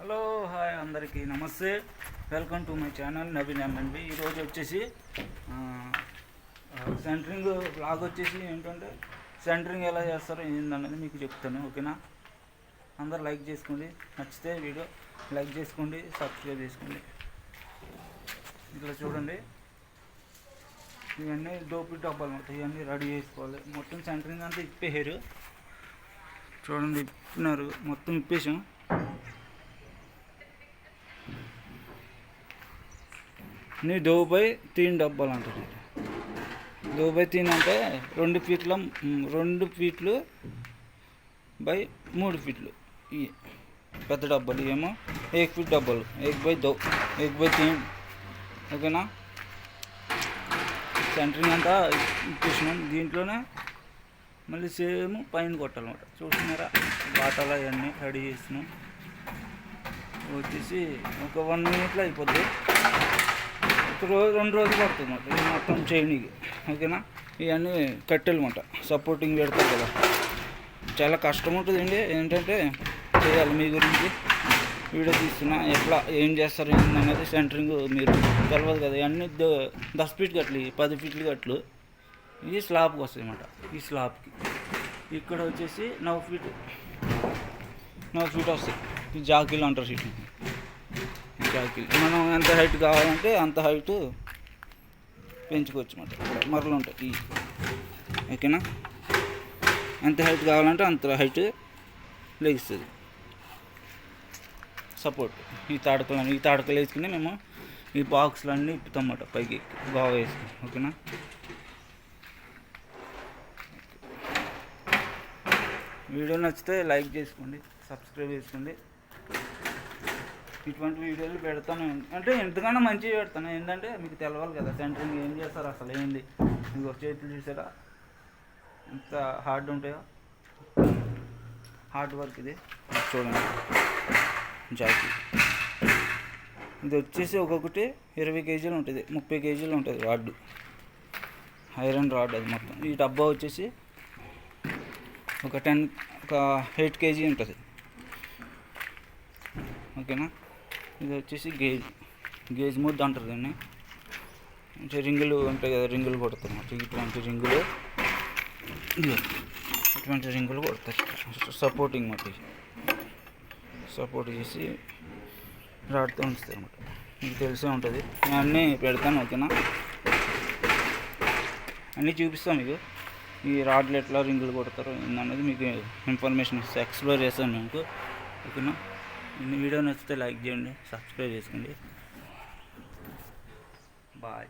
Hello hi అందరికీ నమస్తే. Welcome to my channel Naveen MNB. ఈరోజు వచ్చేసి సెంటరింగ్ బ్లాగ్ వచ్చేసి ఏంటంటే సెంటరింగ్ ఎలా చేస్తారో ఏందన్నది మీకు చెప్తాను. ఓకేనా? అందరు లైక్ చేసుకోండి, నచ్చితే వీడియో లైక్ చేసుకోండి, సబ్స్క్రైబ్ చేసుకోండి. ఇట్లా చూడండి, ఇవన్నీ డోపి డబ్బాలు ఉంటాయి, ఇవన్నీ రెడీ చేసుకోవాలి. మొత్తం సెంటరింగ్ అంతా ఇప్పేసారు. చూడండి, ఇప్పినారు, మొత్తం ఇప్పేసాం. నీ దోబై 3 డబ్బాలు అంటుంది. దోబై 3 అంటే 2 ఫీట్లు బై 3 ఫీట్లు. ఈ పెద్ద డబ్బాలు ఏమో 1 ఫీట్ డబ్బాలు, 1 బై 3. ఓకేనా? సెంటరింగ్ అంతా ఇప్పించినాం. దీంట్లోనే మళ్ళీ సేమ్ పైన కొట్టాలన్నమాట. చూస్తున్నారా, బాటలు అవన్నీ రెడీ చేసినాం. వచ్చేసి ఒక 1 మినిట్లో అయిపోద్ది. 2 రోజులు పడుతుంది అన్నమాట ఇది మొత్తం చేయడానికి. ఓకేనా? ఇవన్నీ కట్టెలు అన్నమాట, సపోర్టింగ్ పెడతారు కదా. చాలా కష్టం ఉంటుందండి. ఏంటంటే చేయాలి, మీ గురించి వీడియో తీస్తున్నా. ఎట్లా ఏం చేస్తారు ఏంటనేది సెంటరింగ్ మీరు తెలియదు కదా. ఇవన్నీ 10 ఫీట్ కట్టలు, 10 ఫీట్లు కట్టలు. ఇది స్లాబ్కి వస్తాయి అన్నమాట. ఈ స్లాబ్కి ఇక్కడ వచ్చేసి 9 ఫీట్ వస్తాయి. ఈ జాకీలు అంటారు. సీట్లు జాకీలు మనం ఎంత హైట్ కావాలంటే అంత హైట్ పెంచుకోవచ్చు అన్నమాట. మరలు ఉంటాయి. ఓకేనా? ఎంత హైట్ కావాలంటే అంత హైట్ లెగిస్తుంది. సపోర్ట్ ఈ తాడకలు వేసుకుని మేము ఈ బాక్స్లు అన్నీ ఇప్పుతాం అన్నమాట, పైకి బాగా వేసుకుని. ఓకేనా? వీడియో నచ్చితే లైక్ చేసుకోండి, సబ్స్క్రైబ్ చేసుకోండి. ఇటువంటి వీడియోలు పెడతాను అంటే ఎంతకన్నా మంచిగా పెడతాను. ఏంటంటే మీకు తెలవాలి కదా సెంటరింగ్ ఏం చేస్తారు అసలు ఏంది. మీకు చేతులు చూసారా ఎంత హార్డ్ ఉంటాయో. హార్డ్ వర్క్ ఇది. చూడండి, జాకీ ఇది వచ్చేసి ఒక్కొక్కటి 20 కేజీలు ఉంటుంది, 30 కేజీలు ఉంటుంది రాడ్, ఐరన్ రాడ్ అది మొత్తం. ఈ డబ్బా వచ్చేసి ఒక 8 కేజీ ఉంటుంది. ఓకేనా? ఇది వచ్చేసి గేజ్ ముద్ద అంటారు దీన్ని. అంటే రింగులు ఉంటాయి కదా, రింగులు కొడతారు అన్నమాట. ఇటువంటి రింగులు కొడతారు. సపోర్టింగ్ మాట, సపోర్ట్ చేసి రాడ్తో ఉంచుతారు అన్నమాట. మీకు తెలిసే ఉంటుంది. నేను అన్నీ పెడతాను. ఓకేనా? అన్నీ చూపిస్తాను మీకు. ఈ రాడ్లు ఎట్లా రింగులు కొడతారు ఏందనేది మీకు ఇన్ఫర్మేషన్ ఇస్తే ఎక్స్ప్లోర్ చేస్తాను మీకు. ఓకేనా? ఈ వీడియో నచ్చితే లైక్ చేయండి, సబ్స్క్రైబ్ చేసుకోండి. బాయ్.